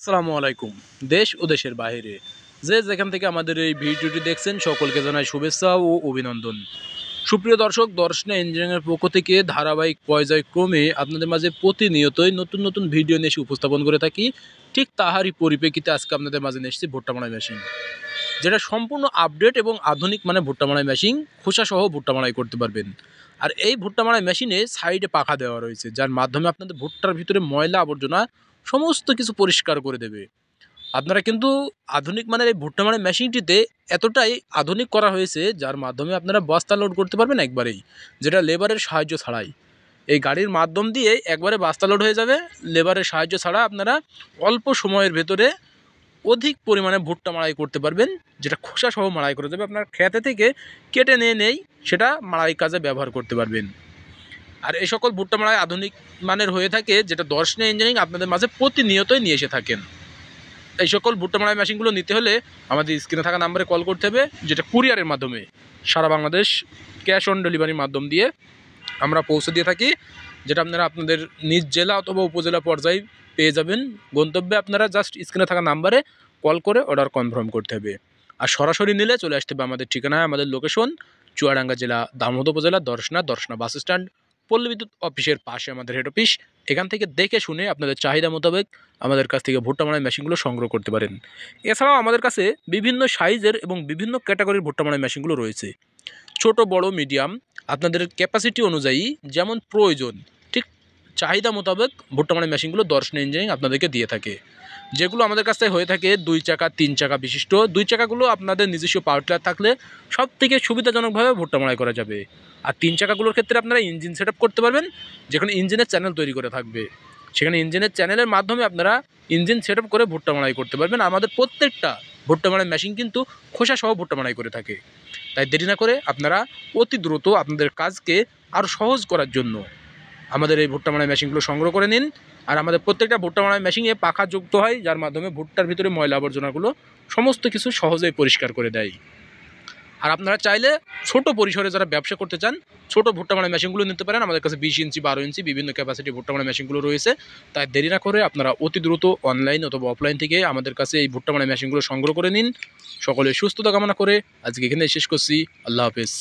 আসসালামু আলাইকুম। দেশ ও দেশের বাইরে যে যেখান থেকে আমাদের এই ভিডিওটি দেখছেন সকলকে জানাই শুভেচ্ছা ও অভিনন্দন। সুপ্রিয় দর্শক, দর্শনা ইঞ্জিনিয়ারিংয়ের পক্ষ থেকে ধারাবাহিক পর্যায়ক্রমে আপনাদের মাঝে প্রতিনিয়তই নতুন নতুন ভিডিও নিয়ে এসে উপস্থাপন করে থাকি। ঠিক তাহারই পরিপ্রেক্ষিতে আজকে আপনাদের মাঝে নিয়ে এসেছি ভুট্টা মাড়াই মেশিন, যেটা সম্পূর্ণ আপডেট এবং আধুনিক মানে ভুট্টা মাড়াই মেশিন। খোসা সহ ভুট্টা মাড়াই করতে পারবেন। আর এই ভুট্টা মাড়াই মেশিনে সাইডে পাখা দেওয়া রয়েছে, যার মাধ্যমে আপনাদের ভুট্টার ভিতরে ময়লা আবর্জনা সমস্ত কিছু পরিষ্কার করে দেবে। আপনারা কিন্তু আধুনিক মানের এই ভুট্টা মাড়াই মেশিনটিতে এতটাই আধুনিক করা হয়েছে, যার মাধ্যমে আপনারা বস্তা লোড করতে পারবেন একবারেই, যেটা লেবারের সাহায্য ছাড়াই। এই গাড়ির মাধ্যম দিয়ে একবারে বস্তা লোড হয়ে যাবে লেবারের সাহায্য ছাড়া। আপনারা অল্প সময়ের ভেতরে অধিক পরিমাণে ভুট্টা মাড়াই করতে পারবেন, যেটা খোসা সহ মাড়াই করে দেবে। আপনার খেতে থেকে কেটে নিয়ে নেই সেটা মাড়াই কাজে ব্যবহার করতে পারবেন। আর এই সকল ভুট্টা মাড়াই আধুনিক মানের হয়ে থাকে, যেটা দর্শনা ইঞ্জিনিয়ারিং আপনাদের মাঝে প্রতিনিয়তই নিয়ে এসে থাকেন। এই সকল ভুট্টা মাড়াই মেশিনগুলো নিতে হলে আমাদের স্ক্রিনে থাকা নাম্বারে কল করতে হবে, যেটা কুরিয়ারের মাধ্যমে সারা বাংলাদেশ ক্যাশ অন ডেলিভারির মাধ্যম দিয়ে আমরা পৌঁছে দিয়ে থাকি, যেটা আপনারা আপনাদের নিজ জেলা অথবা উপজেলা পর্যায়ে পেয়ে যাবেন। গন্তব্যে আপনারা জাস্ট স্ক্রিনে থাকা নাম্বারে কল করে অর্ডার কনফার্ম করতে হবে। আর সরাসরি নিলে চলে আসতে হবে আমাদের ঠিকানায়, আমাদের লোকেশন চুয়াডাঙ্গা জেলা দামোদর উপজেলা দর্শনা বাস স্ট্যান্ড, পল্লী বিদ্যুৎ অফিসের পাশে আমাদের হেড অফিস। এখান থেকে দেখে শুনে আপনাদের চাহিদা মোতাবেক আমাদের কাছ থেকে ভুট্টা মাড়াই মেশিনগুলো সংগ্রহ করতে পারেন। এছাড়াও আমাদের কাছে বিভিন্ন সাইজের এবং বিভিন্ন ক্যাটাগরির ভুট্টা মাড়াই মেশিনগুলো রয়েছে, ছোট বড় মিডিয়াম। আপনাদের ক্যাপাসিটি অনুযায়ী যেমন প্রয়োজন ঠিক চাহিদা মোতাবেক ভুট্টা মাড়াই মেশিনগুলো দর্শনা ইঞ্জিনিয়ারিং আপনাদেরকে দিয়ে থাকে। যেগুলো আমাদের কাছে হয়ে থাকে 2 চাকা 3 চাকা বিশিষ্ট। 2 চাকাগুলো আপনাদের নিজস্ব পাওয়ার টিলার থাকলে সব থেকে সুবিধাজনকভাবে ভুট্টা মাড়াই করা যাবে। আর 3 চাকাগুলোর ক্ষেত্রে আপনারা ইঞ্জিন সেট আপ করতে পারবেন, যেখানে ইঞ্জিনের চ্যানেল তৈরি করে থাকবে। সেখানে ইঞ্জিনের চ্যানেলের মাধ্যমে আপনারা ইঞ্জিন সেট আপ করে ভুট্টা মাড়াই করতে পারবেন। আমাদের প্রত্যেকটা ভুট্টা মাড়াই মেশিন কিন্তু খোসা সহ ভুট্টা মাড়াই করে থাকে। তাই দেরি না করে আপনারা অতি দ্রুত আপনাদের কাজকে আরও সহজ করার জন্য আমাদের এই ভুট্টা মাড়াই মেশিনগুলো সংগ্রহ করে নিন। আর আমাদের প্রত্যেকটা ভুট্টা মাড়াই মেশিনে পাখা যুক্ত হয়, যার মাধ্যমে ভুট্টার ভিতরে ময়লা আবর্জনাগুলো সমস্ত কিছু সহজেই পরিষ্কার করে দেয়। আর আপনারা চাইলে ছোট পরিসরে যারা ব্যবসা করতে চান, ছোট ভুট্টা মাড়াই মেশিনগুলো নিতে পারেন। আমাদের কাছে 20 ইঞ্চি 12 ইঞ্চি বিভিন্ন ক্যাপাসিটি ভুট্টা মাড়াই মেশিনগুলো রয়েছে। তাই দেরি না করে আপনারা অতি দ্রুত অনলাইন অথবা অফলাইন থেকে আমাদের কাছে এই ভুট্টা মাড়াই মেশিনগুলো সংগ্রহ করে নিন। সকলের সুস্থতা কামনা করে আজকে এখানে শেষ করছি। আল্লাহ হাফেজ।